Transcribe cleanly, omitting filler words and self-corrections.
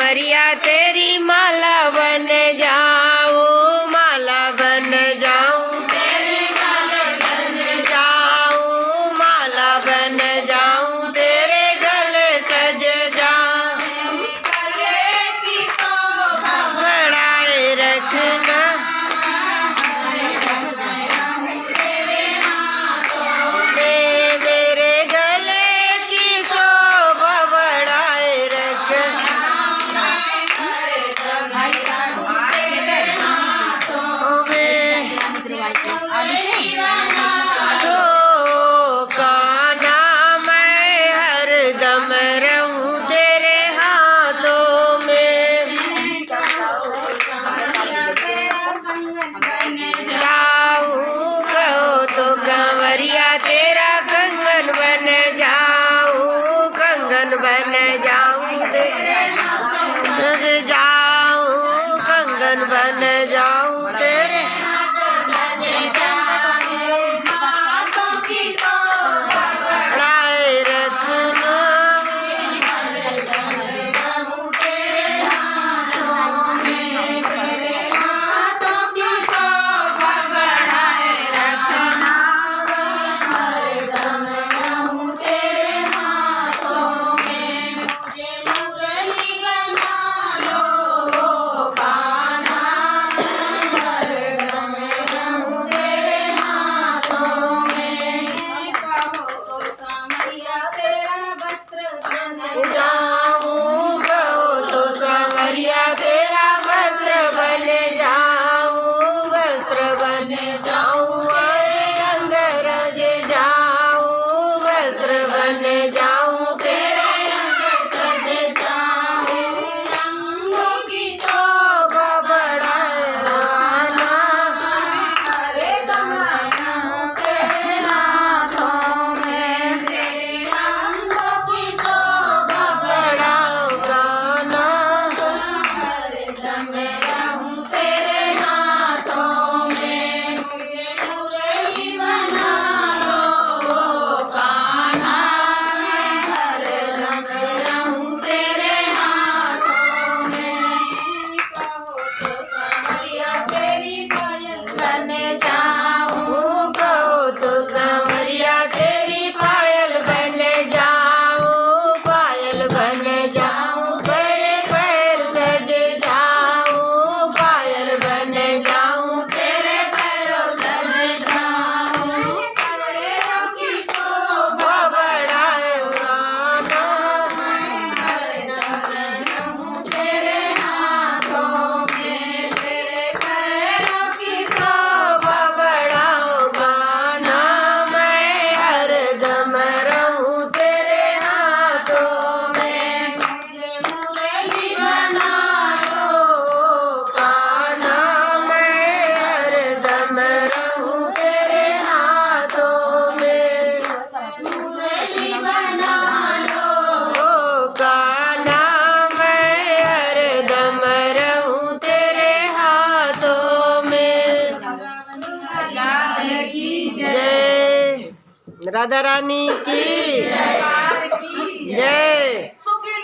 कंवरिया तेरी माला बन जाऊं, माला बन जाऊं, तेरे गले सज जाऊं, माला बन जाऊं, तेरे गले सज जाऊं। गले की शोभा बढ़ाए रखना, मेरे गले की शोभा बढ़ाए रखना। तो कान्हा मैं हरदम रहूं तेरे हाथों में, जाऊं कहो तो कंवरिया तेरा कंगन बन जाऊं, कंगन बन जाऊं, तेरे जाऊं कंगन बन जाऊं, तेरे बढ़ाए रखना। जाऊं कहो तो सांवरिया तेरा वस्त्र बन जाऊं, वस्त्र बन जाऊं, अंगरज जाऊं, वस्त्र बन जाऊं, तेरे अंग सज जाऊं, रंगों की शोभा बढ़ाए रखना। हरे कमल तेरे हाथों में, तेरे रंगों की शोभा बढ़ाओ गाना। हरदम रहूं तेरे हाथों में, मुझे मुरली बना लो कान्हा, मैं हरदम रहूं तेरे हाथों में। कहो तो सांवरिया तेरी पायल बन जाऊं, कहो तो सांवरिया तेरी पायल बन जाऊं, पायल बन जाऊं, तेरे पैर सज जाऊं, पायल बन जाऊं, तेरे पैरों सज जाऊं। पैरों की शोभा बढ़ाए रामा, हरदम रहूं तेरे हाथों में, तेरे पैरों की शोभा बढ़ाओ गाना। मैं हरदम रहूं तेरे हाथों में, मुझे मुरली बना लो कान्हा, मैं हरदम रहूं तेरे हाथों में, मुरली बना लो कान्हा, मैं हरदम रहूं तेरे हाथों में। जय राधा रानी की जय।